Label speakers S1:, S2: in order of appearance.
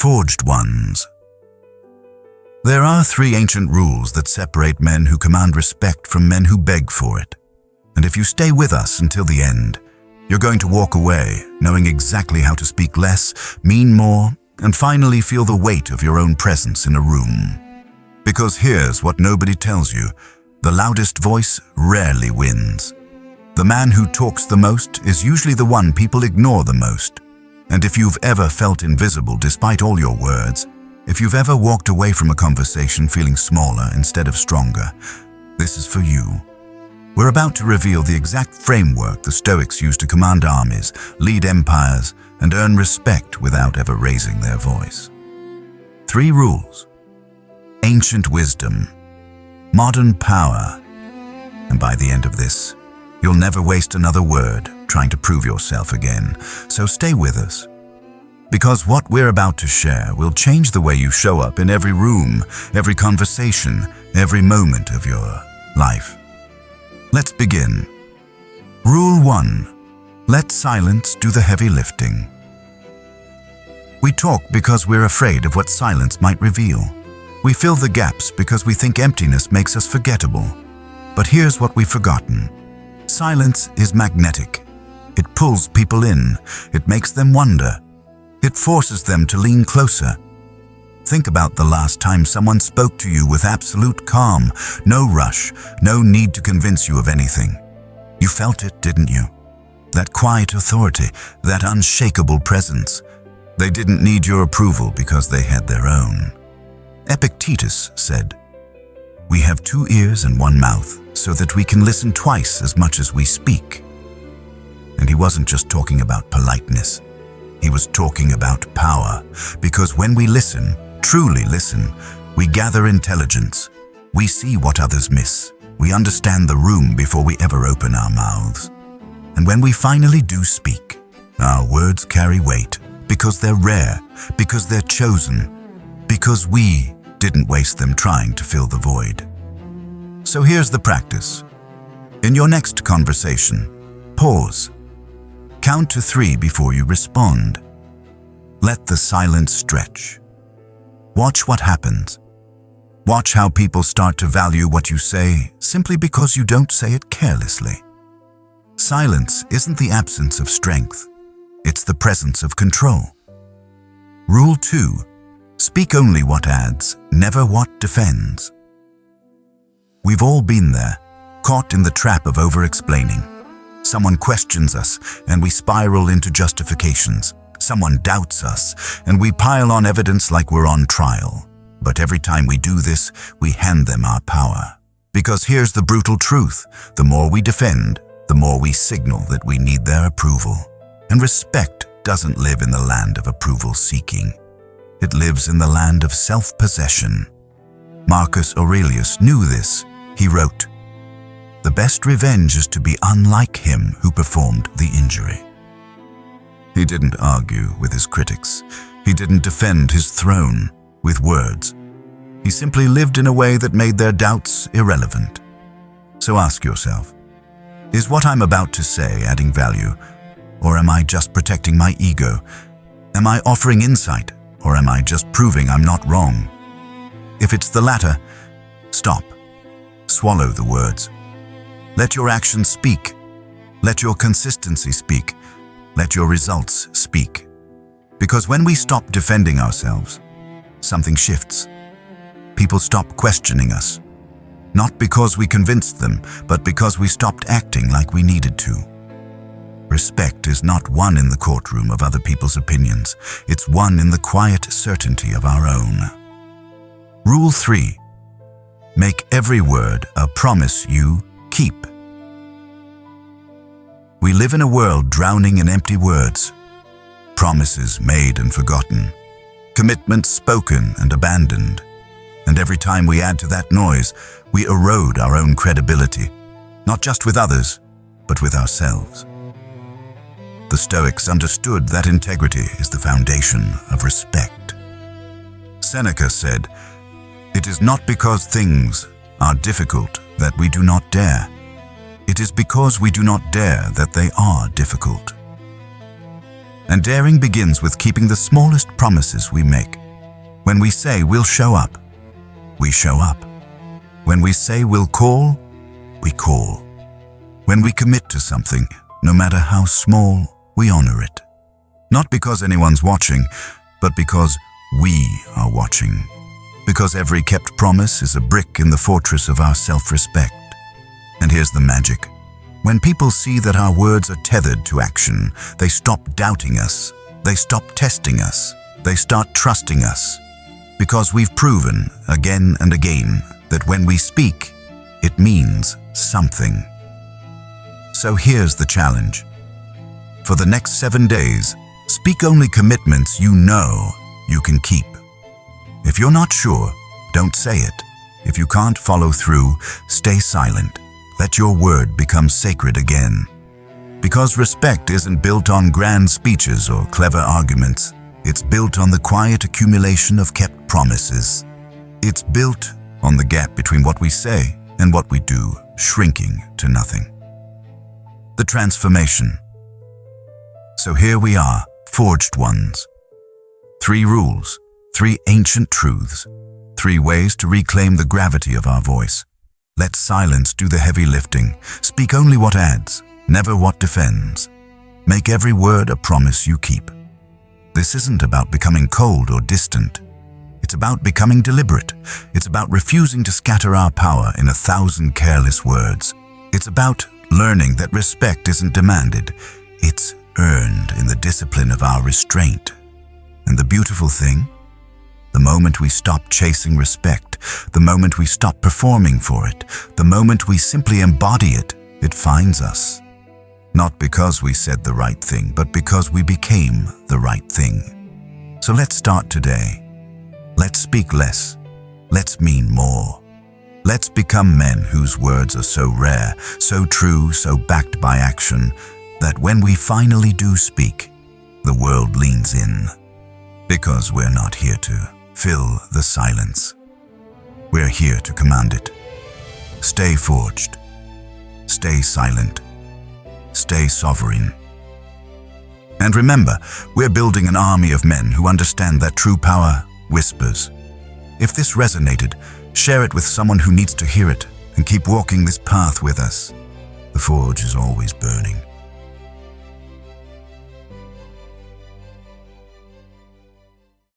S1: Forged ones. There are 3 ancient rules that separate men who command respect from men who beg for it. And if you stay with us until the end, you're going to walk away knowing exactly how to speak less, mean more, and finally feel the weight of your own presence in a room. Because here's what nobody tells you: the loudest voice rarely wins. The man who talks the most is usually the one people ignore the most. And if you've ever felt invisible despite all your words, if you've ever walked away from a conversation feeling smaller instead of stronger, this is for you. We're about to reveal the exact framework the Stoics used to command armies, lead empires, and earn respect without ever raising their voice. 3 rules: ancient wisdom, modern power, and by the end of this, you'll never waste another word trying to prove yourself again. So stay with us, because what we're about to share will change the way you show up in every room, every conversation, every moment of your life. Let's begin. Rule 1. Let silence do the heavy lifting. We talk because we're afraid of what silence might reveal. We fill the gaps because we think emptiness makes us forgettable. But here's what we've forgotten. Silence is magnetic. It pulls people in. It makes them wonder. It forces them to lean closer. Think about the last time someone spoke to you with absolute calm, no rush, no need to convince you of anything. You felt it, didn't you? That quiet authority, that unshakable presence. They didn't need your approval because they had their own. Epictetus said, "We have 2 ears and 1 mouth, so that we can listen twice as much as we speak." And he wasn't just talking about politeness. He was talking about power, because when we listen, truly listen, we gather intelligence. We see what others miss. We understand the room before we ever open our mouths. And when we finally do speak, our words carry weight, because they're rare, because they're chosen, because we didn't waste them trying to fill the void. So here's the practice. In your next conversation, pause. Count to 3 before you respond. Let the silence stretch. Watch what happens. Watch how people start to value what you say simply because you don't say it carelessly. Silence isn't the absence of strength. It's the presence of control. Rule 2. Speak only what adds, never what defends. We've all been there, caught in the trap of overexplaining. Someone questions us, and we spiral into justifications. Someone doubts us, and we pile on evidence like we're on trial. But every time we do this, we hand them our power. Because here's the brutal truth. The more we defend, the more we signal that we need their approval. And respect doesn't live in the land of approval seeking. It lives in the land of self-possession. Marcus Aurelius knew this. He wrote, "The best revenge is to be unlike him who performed the injury." He didn't argue with his critics. He didn't defend his throne with words. He simply lived in a way that made their doubts irrelevant. So ask yourself, is what I'm about to say adding value? Or am I just protecting my ego? Am I offering insight? Or am I just proving I'm not wrong? If it's the latter, stop. Swallow the words. Let your actions speak. Let your consistency speak. Let your results speak. Because when we stop defending ourselves, something shifts. People stop questioning us. Not because we convinced them, but because we stopped acting like we needed to. Respect is not won in the courtroom of other people's opinions. It's won in the quiet certainty of our own. Rule 3. Make every word a promise you keep. We live in a world drowning in empty words. Promises made and forgotten. Commitments spoken and abandoned. And every time we add to that noise, we erode our own credibility, not just with others, but with ourselves. The Stoics understood that integrity is the foundation of respect. Seneca said, "It is not because things are difficult that we do not dare. It is because we do not dare that they are difficult." And daring begins with keeping the smallest promises we make. When we say we'll show up, we show up. When we say we'll call, we call. When we commit to something, no matter how small, we honor it. Not because anyone's watching, but because we are watching. Because every kept promise is a brick in the fortress of our self-respect. And here's the magic. When people see that our words are tethered to action, they stop doubting us. They stop testing us. They start trusting us. Because we've proven, again and again, that when we speak, it means something. So here's the challenge. For the next 7 days, speak only commitments you know you can keep. If you're not sure, don't say it. If you can't follow through, stay silent. Let your word become sacred again. Because respect isn't built on grand speeches or clever arguments. It's built on the quiet accumulation of kept promises. It's built on the gap between what we say and what we do, shrinking to nothing. The transformation. So here we are, forged ones. 3 rules, 3 ancient truths, 3 ways to reclaim the gravity of our voice. Let silence do the heavy lifting. Speak only what adds, never what defends. Make every word a promise you keep. This isn't about becoming cold or distant. It's about becoming deliberate. It's about refusing to scatter our power in 1,000 careless words. It's about learning that respect isn't demanded. It's earned in the discipline of our restraint. And the beautiful thing? The moment we stop chasing respect, the moment we stop performing for it, the moment we simply embody it, it finds us. Not because we said the right thing, but because we became the right thing. So let's start today. Let's speak less. Let's mean more. Let's become men whose words are so rare, so true, so backed by action, that when we finally do speak, the world leans in. Because we're not here to fill the silence. We're here to command it. Stay forged. Stay silent. Stay sovereign. And remember, we're building an army of men who understand that true power whispers. If this resonated, share it with someone who needs to hear it and keep walking this path with us. The forge is always burning.